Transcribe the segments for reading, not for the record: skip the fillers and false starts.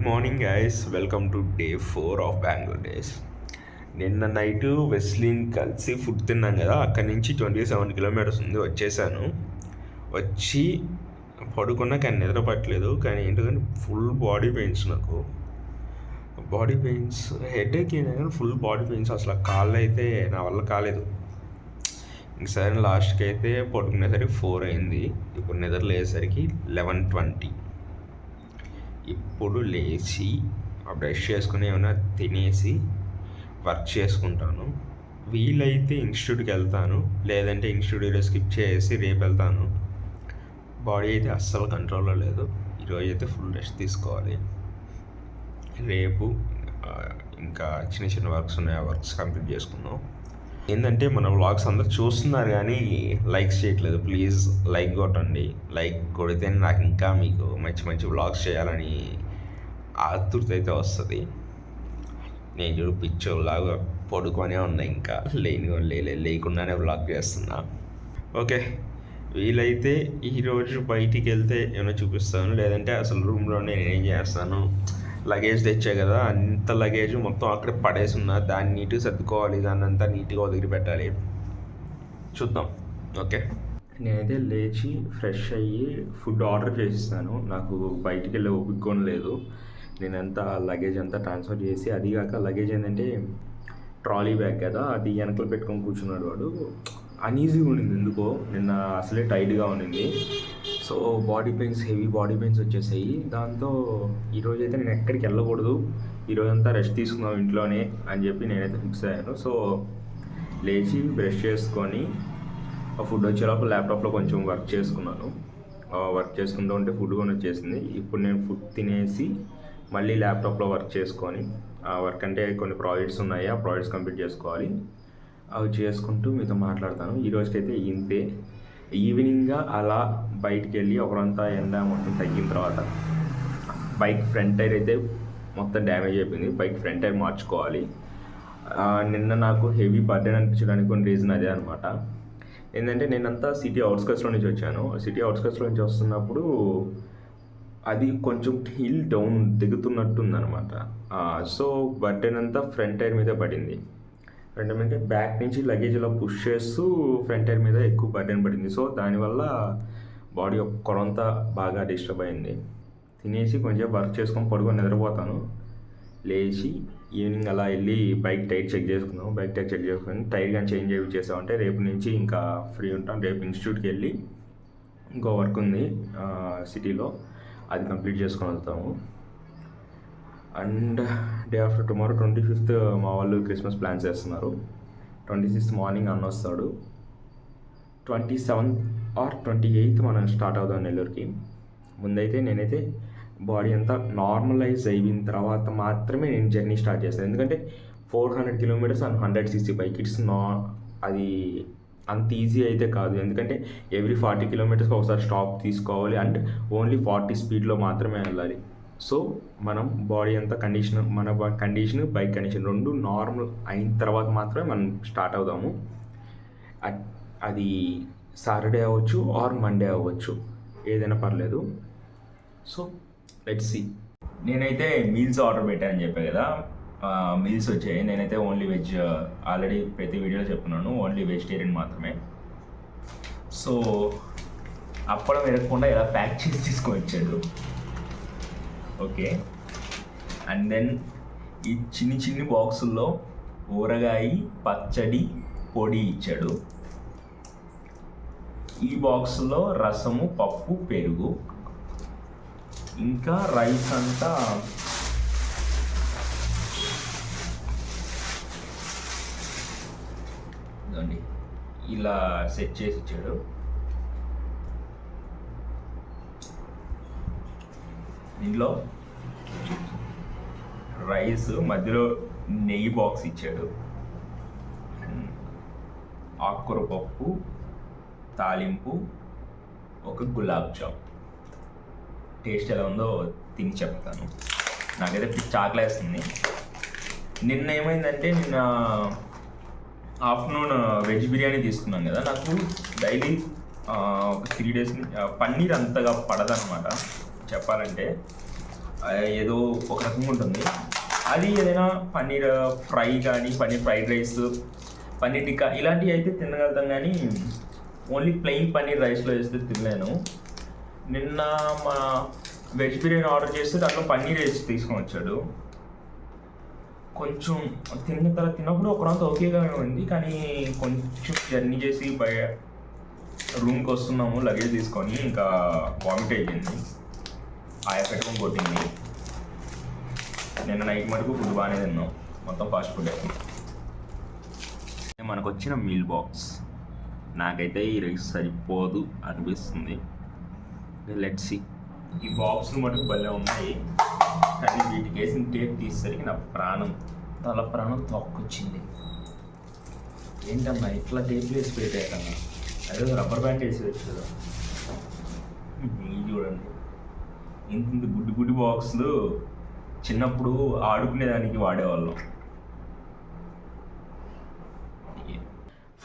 Morning guys, welcome to day 4 of Bengaluru days. నిన్న night వెస్లిన్ కలిసి food తిన్నాం కదా, అక్కడి నుంచి 27 కిలోమీటర్స్ ఉంది. వచ్చేసాను. వచ్చి పడుకున్నా కానీ నిద్ర పట్టలేదు. కానీ ఏంటంటే ఫుల్ బాడీ పెయిన్స్, నాకు బాడీ పెయిన్స్, హెడేక్ అయినా కానీ ఫుల్ బాడీ పెయిన్స్. అసలు కాళ్ళు అయితే నా వల్ల కాలేదు. ఇంక సరే లాస్ట్కి అయితే పడుకునేసరికి 4 అయింది. ఇప్పుడు నిద్ర లేసరికి 11:20. ఇప్పుడు లేచి బ్రష్ చేసుకుని ఏమైనా తినేసి వర్క్ చేసుకుంటాను. వీలైతే ఇన్స్టిట్యూట్కి వెళ్తాను, లేదంటే ఇన్స్టిట్యూట్లో స్కిప్ చేసి రేపు వెళ్తాను. బాడీ అయితే అస్సలు కంట్రోల్లో లేదు. ఈరోజు అయితే ఫుల్ రెస్ట్ తీసుకోవాలి. రేపు ఇంకా చిన్న చిన్న వర్క్స్ ఉన్నాయి, ఆ వర్క్స్ కంప్లీట్ చేసుకుందాం. ఏంటంటే మన వ్లాగ్స్ అందరూ చూస్తున్నారు కానీ లైక్స్ చేయట్లేదు. ప్లీజ్ లైక్ కొట్టండి. లైక్ కొడితే నాకు ఇంకా మీకు మంచి మంచి వ్లాగ్స్ చేయాలని ఆతృత అయితే వస్తుంది. నేను చూడు పిచ్చోలాగా పడుకొనే ఉన్నా, ఇంకా లేకుండానే వ్లాగ్ చేస్తున్నా. ఓకే, వీలైతే ఈరోజు బయటికి వెళ్తే ఏమైనా చూపిస్తాను, లేదంటే అసలు రూమ్లోనే నేనేం చేస్తాను. లగేజ్ తెచ్చా కదా, అంత లగేజ్ మొత్తం అక్కడే పడేసి ఉన్నా, దాన్ని నీట్గా సర్దుకోవాలి, దాన్ని అంతా నీట్గా వదిలి పెట్టాలి. చూద్దాం. ఓకే, నేనైతే లేచి ఫ్రెష్ అయ్యి ఫుడ్ ఆర్డర్ చేసిస్తాను. నాకు బయటికి వెళ్ళే ఓపిక లేదు. నేనంతా లగేజ్ అంతా ట్రాన్స్ఫర్ చేసి, అది కాక లగేజ్ ఏంటంటే ట్రాలీ బ్యాగ్ కదా, అది వెనకలు పెట్టుకొని కూర్చున్నాడు వాడు. అన్ఈజీగా ఉండింది ఎందుకో, నిన్న అసలే టైట్గా ఉండింది. So body pains, heavy body pains వచ్చేసాయి. దాంతో ఈరోజు అయితే నేను ఎక్కడికి వెళ్ళకూడదు, ఈరోజంతా రెస్ట్ తీసుకుందాం ఇంట్లోనే అని చెప్పి నేనైతే ఫిక్స్ అయ్యాను. సో లేచి బ్రష్ చేసుకొని ఫుడ్ వచ్చేలోపు ల్యాప్టాప్లో కొంచెం వర్క్ చేసుకున్నాను. వర్క్ చేసుకుంటూ ఉంటే ఫుడ్ కొని వచ్చేసింది. ఇప్పుడు నేను ఫుడ్ తినేసి మళ్ళీ ల్యాప్టాప్లో వర్క్ చేసుకొని, వర్క్ అంటే కొన్ని ప్రాజెక్ట్స్ ఉన్నాయి, ఆ ప్రాజెక్ట్స్ కంప్లీట్ చేసుకోవాలి. అవి చేసుకుంటూ మీతో మాట్లాడతాను. ఈరోజుకైతే ఇంతే. ఈవినింగ్గా అలా బయటికి వెళ్ళి ఒకరంతా ఎండ మొత్తం తగ్గిన తర్వాత బైక్ ఫ్రంట్ టైర్ అయితే మొత్తం డ్యామేజ్ అయిపోయింది. బైక్ ఫ్రంట్ టైర్ మార్చుకోవాలి. నిన్న నాకు హెవీ బర్డెన్ అనిపించడానికి కొన్ని రీజన్ అదే అనమాట. ఏంటంటే నేనంతా సిటీ అవుట్స్కట్స్లో నుంచి వచ్చాను. సిటీ అవుట్స్కట్స్లో నుంచి వస్తున్నప్పుడు అది కొంచెం హిల్ డౌన్ దిగుతున్నట్టుందనమాట. సో బర్డెన్ అంతా ఫ్రంట్ టైర్ మీద పడింది. అంటే బ్యాక్ నుంచి లగేజ్ ఇలా పుష్ చేస్తూ ఫ్రంట్ టైర్ మీద ఎక్కువ బర్డెన్ పడింది. సో దానివల్ల బాడీ ఒక్కరంతా బాగా డిస్టర్బ్ అయింది. తినేసి కొంచెం వర్క్ చేసుకొని పడుకొని నిద్రపోతాను. లేచి ఈవినింగ్ అలా వెళ్ళి బైక్ టైర్ చెక్ చేసుకుందాం. బైక్ టైర్ చెక్ చేసుకొని టైర్ కానీ చేంజ్ చేసామంటే రేపు నుంచి ఇంకా ఫ్రీ ఉంటాం. రేపు ఇన్స్టిట్యూట్కి వెళ్ళి ఇంకో వర్క్ ఉంది సిటీలో, అది కంప్లీట్ చేసుకొని వెళ్తాము. And day after tomorrow 25th మా వాళ్ళు క్రిస్మస్ ప్లాన్స్ చేస్తున్నారు. 26th మార్నింగ్ అన్న వస్తాడు. 27th or 28th మనం స్టార్ట్ అవుదాం నెల్లూరుకి. ముందైతే నేనైతే బాడీ అంతా నార్మలైజ్ అయిన తర్వాత మాత్రమే నేను జర్నీ స్టార్ట్ చేస్తాను. ఎందుకంటే 400 kilometres and 100cc bike, it's అది అంత ఈజీ అయితే కాదు. ఎందుకంటే ఎవ్రీ 40 కిలోమీటర్స్కి ఒకసారి స్టాప్ తీసుకోవాలి అండ్ ఓన్లీ 40 స్పీడ్లో మాత్రమే వెళ్ళాలి. సో మనం బాడీ అంతా కండిషన్, మన కండిషన్, బైక్ కండిషన్ రెండు నార్మల్ అయిన తర్వాత మాత్రమే మనం స్టార్ట్ అవుదాము. అది సాటర్డే అవ్వచ్చు ఆర్ మండే అవ్వచ్చు, ఏదైనా పర్లేదు. So let's see. నేనైతే మీల్స్ ఆర్డర్ పెట్టానని చెప్పాను కదా, మీల్స్ వచ్చాయి. నేనైతే ఓన్లీ వెజ్, ఆల్రెడీ ప్రతి వీడియోలో చెప్తున్నాను, ఓన్లీ వెజిటేరియన్ మాత్రమే. సో అప్పడం ఎరగకుండా ఇలా ప్యాక్ చేసి తీసుకొని ఓకే. అండ్ దెన్ ఈ చిన్ని బాక్సుల్లో ఊరగాయ, పచ్చడి, పొడి ఇచ్చాడు. ఈ బాక్స్లో రసము, పప్పు, పెరుగు, ఇంకా రైస్ అంతా ఇలా సెట్ చేసి ఇచ్చాడు. దీంట్లో రైస్, మధ్యలో నెయ్యి బాక్స్ ఇచ్చాడు. ఆకుకూర పప్పు, తాలింపు, ఒక గులాబ్ జామ్. టేస్ట్ ఎలా ఉందో తిని చెప్తాను. నాకైతే చాకలేస్తుంది. నిన్న ఏమైందంటే, నిన్న ఆఫ్టర్నూన్ వెజ్ బిర్యానీ తీసుకున్నాను కదా, నాకు డైలీ ఒక 3 days పన్నీర్ అంతగా పడదనమాట చెప్పాలంటే. ఏదో ఒక రకంగా ఉంటుంది. అది ఏదైనా పన్నీర్ ఫ్రై కానీ పన్నీర్ ఫ్రైడ్ రైస్, పన్నీర్ టిక్కా ఇలాంటివి అయితే తినగలుగుతాం, కానీ ఓన్లీ ప్లెయిన్ పన్నీర్ రైస్లో వేస్తే తినలేను. నిన్న మా వెజ్ బిర్యానీ ఆర్డర్ చేస్తే దాంట్లో పన్నీర్ వేసి తీసుకొని వచ్చాడు. కొంచెం తిన్నప్పుడు ఒకరంత ఓకేగానే ఉంది, కానీ కొంచెం జర్నీ చేసి రూమ్కి వస్తున్నాము లగేజ్ తీసుకొని, ఇంకా వామిట్ అయిపోయింది, ఆయా పెట్టుకొని కొట్టింది. నిన్న నైట్ మటుకు ఫుడ్ బాగానే తిన్నాం, మొత్తం ఫాస్ట్ ఫుడ్. మనకు వచ్చిన మీల్ బాక్స్ నాకైతే ఈ రైస్ సరిపోదు అనిపిస్తుంది. Let's see. ఈ బాక్స్లు మటుకు భలే ఉన్నాయి, కానీ వీటికి వేసిన టేప్ తీసేసరికి నా ప్రాణం తొక్కొచ్చింది. ఏంటమ్మా ఇట్లా టేప్ వేసి పెట్టాకన్నా, అదే రబ్బర్ బ్యాండ్ వేసి వచ్చారు. ఇది చూడండి, ఇంత గుడ్డి బాక్స్లు చిన్నప్పుడు ఆడుకునేదానికి వాడేవాళ్ళం.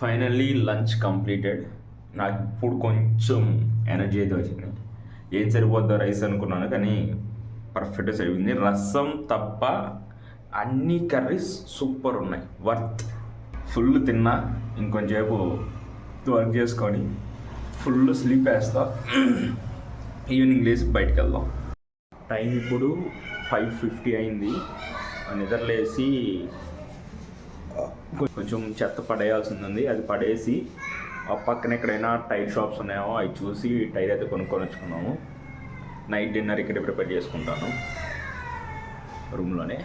Finally lunch completed. నాకు ఇప్పుడు కొంచెం ఎనర్జీ అయితే వచ్చింది. ఏం సరిపోద్దో రైస్ అనుకున్నాను, కానీ పర్ఫెక్ట్గా సరిపోయింది. రసం తప్ప అన్ని కర్రీస్ సూపర్ ఉన్నాయి, వర్త్. ఫుల్ తిన్నా, ఇంకొంచెంసేపు వర్క్ చేసుకొని ఫుల్ స్లీప్ వేస్తా, ఈవినింగ్ లేసి బయటకు వెళ్దాం. టైం ఇప్పుడు 5:50 అయింది. నిద్రలేసి కొంచెం చెత్త పడేయాల్సింది ఉంది, అది పడేసి ఆ పక్కన ఎక్కడైనా టైర్ షాప్స్ ఉన్నాయో అవి చూసి టైర్ అయితే కొనుక్కొని వచ్చుకున్నాము. నైట్ డిన్నర్ ఇక్కడ ప్రిపేర్ చేసుకుంటాను రూమ్లోనే.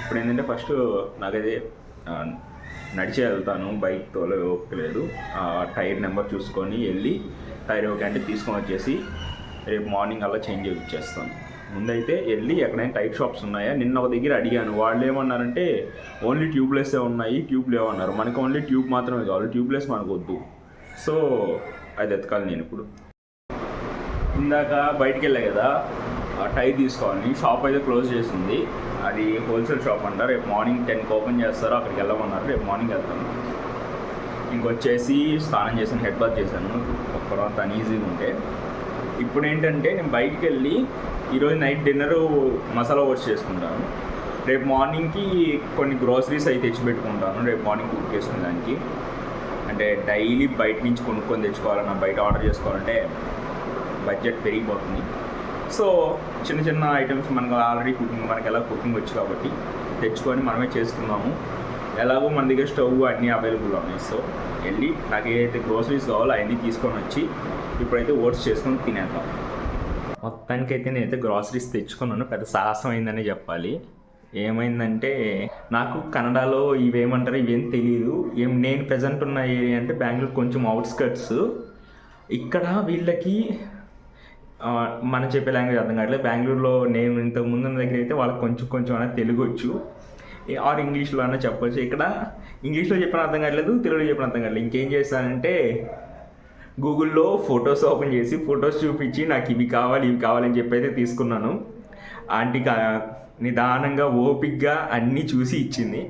ఇప్పుడు ఏంటంటే ఫస్ట్ నాకైతే నడిచే వెళ్తాను, బైక్ తోలే ఓపిక లేదు. టైర్ నెంబర్ చూసుకొని వెళ్ళి టైర్ ఓకే అంటే తీసుకొని వచ్చేసి రేపు మార్నింగ్ అలా చేంజ్ చేయించేస్తాను. ముందైతే వెళ్ళి ఎక్కడైనా టైర్ షాప్స్ ఉన్నాయా, నిన్న ఒక దగ్గర అడిగాను, వాళ్ళు ఏమన్నారంటే ఓన్లీ ట్యూబ్లెస్సే ఉన్నాయి, ట్యూబ్ లేవన్నారు. మనకు ఓన్లీ ట్యూబ్ మాత్రమే కావాలి, ట్యూబ్లెస్ మనకు వద్దు. సో అది ఎతకాలి నేను ఇప్పుడు. ఇందాక బయటికి వెళ్ళా కదా, టైర్ తీసుకోవాలి. షాప్ అయితే క్లోజ్ చేసింది, అది హోల్సేల్ షాప్ అంటారు. రేపు మార్నింగ్ 10కి ఓపెన్ చేస్తారు, అక్కడికి వెళ్ళమన్నారు. రేపు మార్నింగ్ వెళ్తాను. ఇంకొచ్చేసి స్నానం చేశాను, హెడ్ బాత్ చేశాను, ఒక్కరోజు అన్ఈజీగా ఉంటే. ఇప్పుడు ఏంటంటే నేను బయటికి వెళ్ళి ఈరోజు నైట్ డిన్నరు మసాలా ఓట్స్ చేసుకుంటాను. రేపు మార్నింగ్కి కొన్ని గ్రోసరీస్ అయితే తెచ్చి పెట్టుకుంటాను, రేపు మార్నింగ్ కుక్ చేసుకునే దానికి. అంటే డైలీ బయట నుంచి కొనుక్కొని తెచ్చుకోవాలన్నా, బయట ఆర్డర్ చేసుకోవాలంటే బడ్జెట్ పెరిగిపోతుంది. సో చిన్న ఐటమ్స్ మనకు ఆల్రెడీ మనకి ఎలా కుకింగ్ వచ్చు కాబట్టి తెచ్చుకొని మనమే చేసుకున్నాము. ఎలాగో మన దగ్గర స్టవ్ అన్నీ అవైలబుల్ ఉన్నాయి. సో వెళ్ళి నాకు ఏదైతే గ్రోసరీస్ కావాలో అవన్నీ తీసుకొని వచ్చి ఇప్పుడైతే ఓట్స్ చేసుకొని తినేద్దాం. మొత్తానికైతే నేనైతే గ్రాసరీస్ తెచ్చుకున్నాను, పెద్ద సాహసం అయిందనే చెప్పాలి. ఏమైందంటే నాకు కన్నడలో ఇవేమంటారు ఇవేం తెలియదు. నేను ప్రజెంట్ ఉన్న ఏరియా అంటే బెంగళూరు కొంచెం అవుట్స్కట్స్. ఇక్కడ వీళ్ళకి మనం చెప్పే లాంగ్వేజ్ అర్థం కావట్లేదు. బెంగళూరులో నేను ఇంతకు ముందు ఉన్న దగ్గర అయితే వాళ్ళకి కొంచెం అనేది తెలుగు వచ్చు, ఆర్ ఇంగ్లీష్లో అన్నా చెప్పవచ్చు. ఇక్కడ ఇంగ్లీష్లో చెప్పిన అర్థం కావట్లేదు, తెలుగులో చెప్పిన అర్థం కావట్లేదు. ఇంకేం చేస్తానంటే గూగుల్లో ఫొటోస్ ఓపెన్ చేసి ఫొటోస్ చూపించి నాకు ఇవి కావాలని చెప్పి అయితే తీసుకున్నాను. ఆంటీకి నిదానంగా ఓపిక్గా అన్నీ చూసి ఇచ్చింది.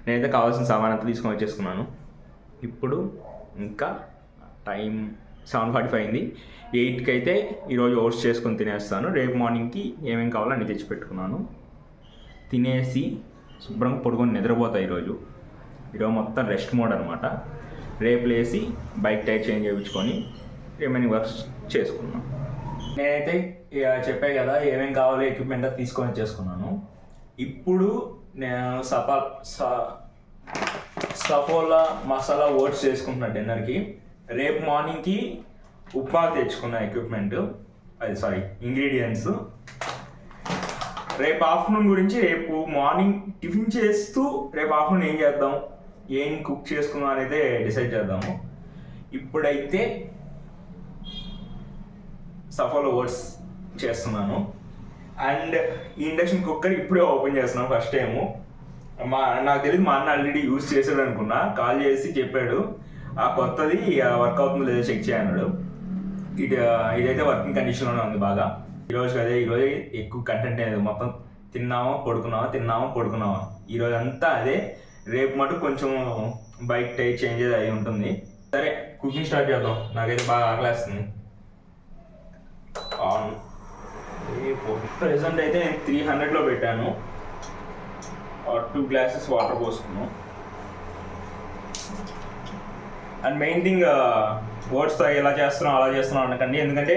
నేనైతే కావాల్సిన సామానంతా తీసుకొని వచ్చేసుకున్నాను. ఇప్పుడు ఇంకా టైం 7:45 అయింది. 8కి అయితే ఈరోజు ఓట్స్ చేసుకొని తినేస్తాను. రేపు మార్నింగ్కి ఏమేమి కావాలో అన్నీ తెచ్చిపెట్టుకున్నాను. తినేసి శుభ్రంగా పడుకొని నిద్రపోతా. ఈరోజు మొత్తం రెస్ట్ మోడ్ అనమాట. రేపు లేసి బైక్ టైర్ చేంజ్ చేయించుకొని రిమైనింగ్ వర్క్స్ చేసుకున్నాను. నేనైతే చెప్పాను కదా ఏమేమి కావాలో ఎక్విప్మెంట్ తీసుకొని చేసుకున్నాను. ఇప్పుడు నేను సఫోలా మసాలా ఓట్స్ చేసుకుంటున్నాను డిన్నర్కి. రేపు మార్నింగ్కి ఉప్మా తెచ్చుకున్న ఎక్విప్మెంట్, ఇంగ్రీడియంట్స్. రేపు ఆఫ్టర్నూన్ గురించి రేపు మార్నింగ్ టిఫిన్ చేస్తూ రేపు ఆఫ్టర్నూన్ ఏం చేద్దాం, ఏం కుక్ చేసుకుందాం అనేది డిసైడ్ చేద్దాము. ఇప్పుడైతే సఫోలా ఓట్స్ చేస్తున్నాను. అండ్ ఈ ఇండక్షన్ కుక్కర్ ఇప్పుడే ఓపెన్ చేస్తున్నాను ఫస్ట్ టైము. నాకు తెలియదు, మా అన్న ఆల్రెడీ యూజ్ చేసాడు అనుకున్నా. కాల్ చేసి చెప్పాడు ఆ కొత్తది వర్క్ అవుతుందో లేదో చెక్ చేయన్నాడు. ఇదైతే వర్కింగ్ కండిషన్లోనే ఉంది బాగా. ఈరోజు ఎక్కువ కంటెంట్ అనేది మొత్తం తిన్నామా పడుకున్నావా ఈరోజు అంతా అదే. రేపు మటు కొంచెం బైక్ టైర్ చేంజ్ అయి ఉంటుంది. సరే కుకింగ్ స్టార్ట్ చేద్దాం, నాకైతే బాగా ఆకలేస్తుంది. ప్రెసెంట్ అయితే నేను 300లో పెట్టాను. 2 గ్లాసెస్ వాటర్ పోసుకున్నాం. అండ్ మెయిన్ థింగ్ ఓట్స్తో ఎలా చేస్తున్నాం అలా చేస్తున్నాం అనకండి, ఎందుకంటే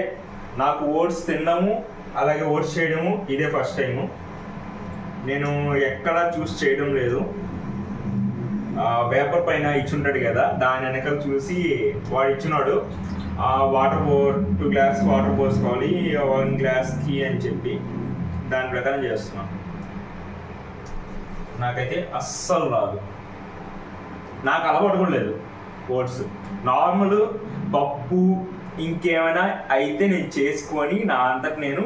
నాకు ఓట్స్ తినడము అలాగే ఓట్స్ చేయడము ఇదే ఫస్ట్ టైము. నేను ఎక్కడా చూసి చేయడం లేదు. పేపర్ పైన ఇచ్చుంటాడు కదా, దాని వెనకాల చూసి వాడు ఇచ్చినాడు వాటర్ 2 గ్లాస్ వాటర్ పోసుకోవాలి 1 గ్లాస్కి అని చెప్పి దాని ప్రకారం చేస్తున్నాను. నాకైతే అస్సలు రాదు, నాకు అలవాటు కూడా లేదు ఓట్స్. నార్మల్ పప్పు ఇంకేమైనా అయితే నేను చేసుకొని నా అంతకు నేను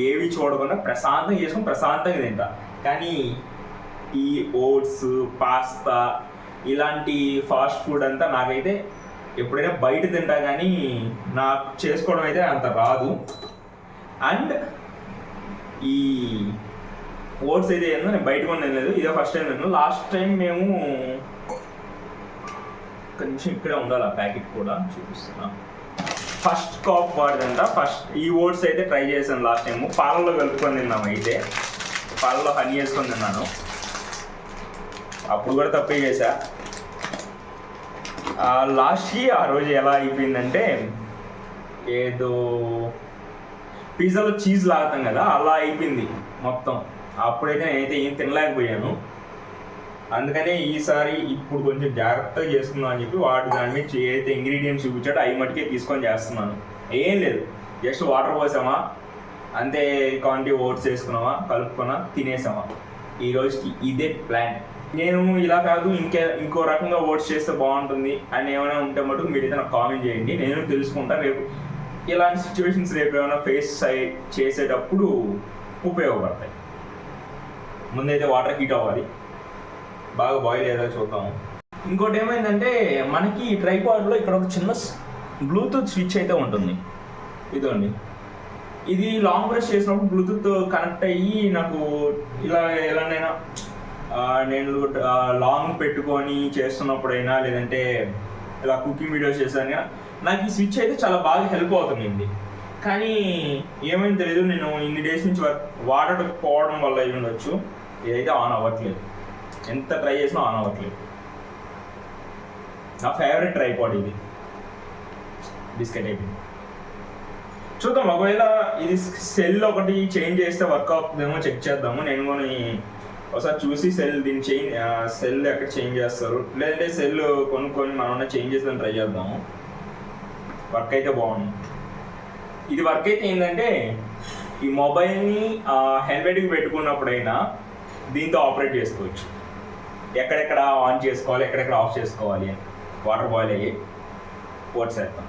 ఏవి చూడకుండా ప్రశాంతంగా చేసుకొని ప్రశాంతంగా తింటా. కానీ ఈ ఓట్స్ పాస్తా ఇలాంటి ఫాస్ట్ ఫుడ్ అంతా నాకైతే ఎప్పుడైనా బయట తింటా, కానీ నాకు చేసుకోవడం అయితే అంత రాదు. అండ్ ఈ ఓట్స్ అయితే ఏందో నేను బయట కూడా తినలేదు, ఇదే ఫస్ట్ టైం తిన్నాను. లాస్ట్ టైం మేము కొంచెం ఇక్కడే ఉండాలి, ఆ ప్యాకెట్ కూడా చూపిస్తున్నా. ఫస్ట్ కాప్ వాడిదంట. ఫస్ట్ ఈ ఓట్స్ అయితే ట్రై చేశాను లాస్ట్ టైము, పాలల్లో కలుపుకొని తిన్నాము. అయితే పాలల్లో హనీ వేసుకొని తిన్నాను, అప్పుడు కూడా తప్పే చేశా. లాస్ట్కి ఆ రోజు ఎలా అయిపోయిందంటే, ఏదో పిజ్జాలో చీజ్ లాగుతాం కదా అలా అయిపోయింది మొత్తం. అప్పుడైతే నేనైతే ఏం తినలేకపోయాను. అందుకనే ఈసారి ఇప్పుడు కొంచెం జాగ్రత్తగా చేసుకుందాం అని చెప్పి దాని మీద ఏదైతే ఇంగ్రీడియంట్స్ చూపించాడో అవి మటుకే తీసుకొని చేస్తున్నాను. ఏం లేదు, జస్ట్ వాటర్ పోసామా అంతే, క్వాంటిటీ ఓట్స్ వేసుకున్నామా కలుపుకున్నా తినేసామా. ఈ రోజుకి ఇదే ప్లాన్. నేను ఇలా కాదు ఇంకో రకంగా ఓట్స్ చేస్తే బాగుంటుంది అని ఏమైనా ఉంటే మటుకు మీరైతే నాకు కామెంట్ చేయండి, నేను తెలుసుకుంటా. రేపు ఇలాంటి సిచ్యువేషన్స్ రేపు ఏమైనా ఫేస్ చేసేటప్పుడు ఉపయోగపడతాయి. ముందైతే వాటర్ హీట్ అవ్వాలి, బాగా బాయిల్ అయ్యేదా చూద్దాము. ఇంకోటి ఏమైందంటే, మనకి ట్రైపాడ్లో ఇక్కడ ఒక చిన్న బ్లూటూత్ స్విచ్ అయితే ఉంటుంది. ఇదండి, ఇది లాంగ్ ప్రెస్ చేసినప్పుడు బ్లూటూత్ కనెక్ట్ అయ్యి నాకు ఇలా ఎలానైనా నేను లాంగ్ పెట్టుకొని చేస్తున్నప్పుడైనా లేదంటే ఇలా కుకింగ్ వీడియోస్ చేశాను, నాకు ఈ స్విచ్ అయితే చాలా బాగా హెల్ప్ అవుతుంది. కానీ ఏమైంది తెలియదు, నేను ఇన్ని డేస్ నుంచి వాడకపోవడం వల్ల అయి ఉండొచ్చు, ఇదైతే ఆన్ అవ్వట్లేదు. ఎంత ట్రై చేసినా ఆన్ అవ్వట్లేదు. నా ఫేవరెట్ ట్రైపాడ్ ఇది, బిస్కెట్ అయిపోయింది. చూద్దాం, ఒకవేళ ఇది సెల్ ఒకటి చేంజ్ చేస్తే వర్క్ అవుతుందేమో చెక్ చేద్దాము. నేను కూడా ఒకసారి చూసి సెల్ ఎక్కడ చేంజ్ చేస్తారు, లేదంటే సెల్ కొనుక్కొని మనం చేంజ్ చేసి ట్రై చేద్దాము. వర్క్ అయితే బాగుంది. ఇది వర్క్ అయితే ఏంటంటే, ఈ మొబైల్ని హెల్మెట్కి పెట్టుకున్నప్పుడైనా దీంతో ఆపరేట్ చేసుకోవచ్చు. ఎక్కడెక్కడ ఆన్ చేసుకోవాలి, ఎక్కడెక్కడ ఆఫ్ చేసుకోవాలి అని. వాటర్ బాయిల్ అయ్యి ఓట్స్ వేస్తాం.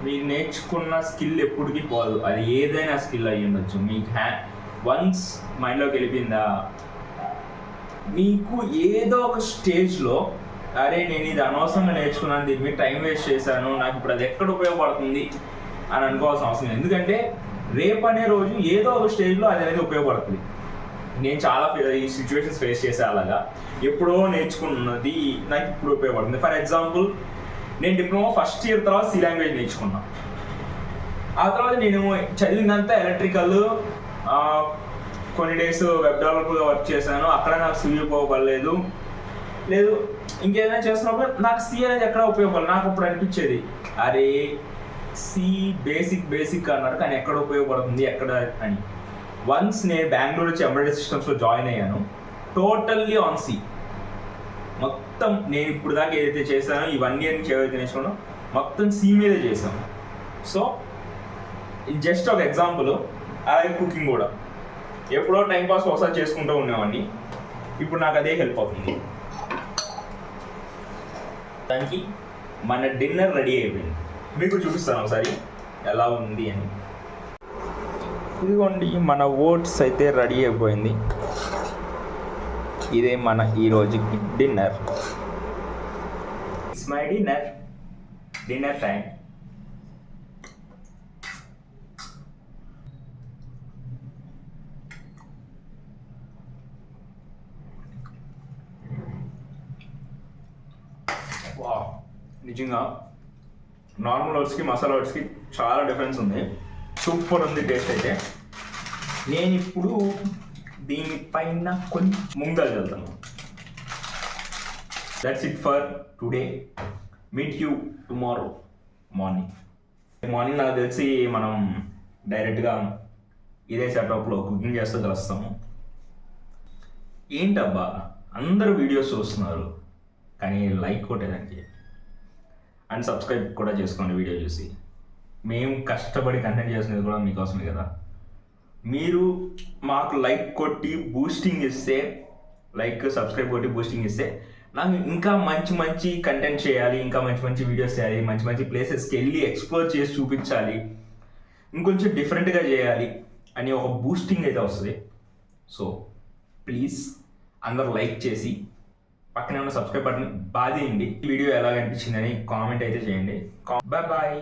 మీరు నేర్చుకున్న స్కిల్ ఎప్పటికీ పోదు, అది ఏదైనా స్కిల్ అయ్యి ఉండొచ్చు. మీకు వన్స్ మైండ్లోకి వెళ్ళిపోయిందా, మీకు ఏదో ఒక స్టేజ్లో అరే నేను ఇది అనవసరంగా నేర్చుకున్నాను, దీని మీద టైం వేస్ట్ చేశాను, నాకు ఇప్పుడు అది ఎక్కడ ఉపయోగపడుతుంది అని అనుకోవాల్సిన అవసరం లేదు. ఎందుకంటే రేపు అనే రోజు ఏదో ఒక స్టేజ్లో అది అనేది ఉపయోగపడుతుంది. నేను చాలా ఈ సిచ్యువేషన్స్ ఫేస్ చేసే అలాగా, ఎప్పుడో నేర్చుకున్నది నాకు ఇప్పుడు ఉపయోగపడుతుంది. ఫర్ ఎగ్జాంపుల్, నేను డిప్లొమా ఫస్ట్ ఇయర్ తర్వాత సి లాంగ్వేజ్ నేర్చుకున్నా. ఆ తర్వాత నేను చదివినంతా ఎలక్ట్రికల్, కొన్ని డేస్ వెబ్ డెవలపర్గా వర్క్ చేశాను, అక్కడ నాకు సి ఉపయోగపడలేదు. లేదు ఇంకేదైనా చేస్తున్నప్పుడు నాకు సి అనేది ఎక్కడ ఉపయోగపడలేదు. నాకు ఇప్పుడు అనిపించేది, అరే సి బేసిక్ అన్నారు కానీ ఎక్కడ ఉపయోగపడుతుంది ఎక్కడ అని. వన్స్ నేను బెంగళూరు వచ్చి ఎంబెడెడ్ సిస్టమ్స్లో జాయిన్ అయ్యాను, టోటల్లీ ఆన్ సి. మొత్తం నేను ఇప్పుడు దాకా ఏదైతే చేశానో ఈ 1 ఇయర్ నుంచి ఏవైతే నేర్చుకున్నానో మొత్తం సి మీదే చేశాను. సో ఇది జస్ట్ ఒక ఎగ్జాంపుల్. అలాగే కుకింగ్ కూడా ఎప్పుడో టైంపాస్ ఒకసారి చేసుకుంటూ ఉండేవాడిని, ఇప్పుడు నాకు అదే హెల్ప్ అవుతుంది. దానికి మన డిన్నర్ రెడీ అయిపోయింది, మీకు చూపిస్తాను ఒకసారి ఎలా ఉంది అని. ఇదిగోండి, మన ఓట్స్ అయితే రెడీ అయిపోయింది. ఇదే మన ఈరోజుకి dinner. It's my dinner time. నిజంగా నార్మల్ ఓట్స్కి మసాలా ఓట్స్కి చాలా డిఫరెన్స్ ఉంది, సూపర్ ఉంది టేస్ట్ అయితే. నేను ఇప్పుడు దీనిపైన కొంచెం ముంగల్ వెళ్తాను. That's it for today. Meet you tomorrow morning నాకు తెలిసి మనం డైరెక్ట్గా ఇదే సెటప్లో కుకింగ్ చేస్తూ కలుస్తాము. ఏంటబ్బా అందరూ వీడియోస్ చూస్తున్నారు కానీ లైక్ కొట్టేదానికి అండ్ సబ్స్క్రైబ్ కూడా చేసుకోండి వీడియో చూసి. మేము కష్టపడి కంటెంట్ చేసినది కూడా మీకోసమే కదా. మీరు మాకు లైక్ కొట్టి బూస్టింగ్ ఇస్తే, లైక్ సబ్స్క్రైబ్ కొట్టి బూస్టింగ్ ఇస్తే నాకు ఇంకా మంచి మంచి కంటెంట్ చేయాలి, ఇంకా మంచి మంచి వీడియోస్ చేయాలి, మంచి మంచి ప్లేసెస్కి వెళ్ళి ఎక్స్ప్లోర్ చేసి చూపించాలి, ఇంకొంచెం డిఫరెంట్గా చేయాలి అని ఒక బూస్టింగ్ అయితే వస్తుంది. సో ప్లీజ్ అందరూ లైక్ చేసి పక్కనే ఉన్న సబ్స్క్రైబ్ బటన్ బాదేయండి. ఈ వీడియో ఎలా అనిపించిందని కామెంట్ అయితే చేయండి. Bye bye.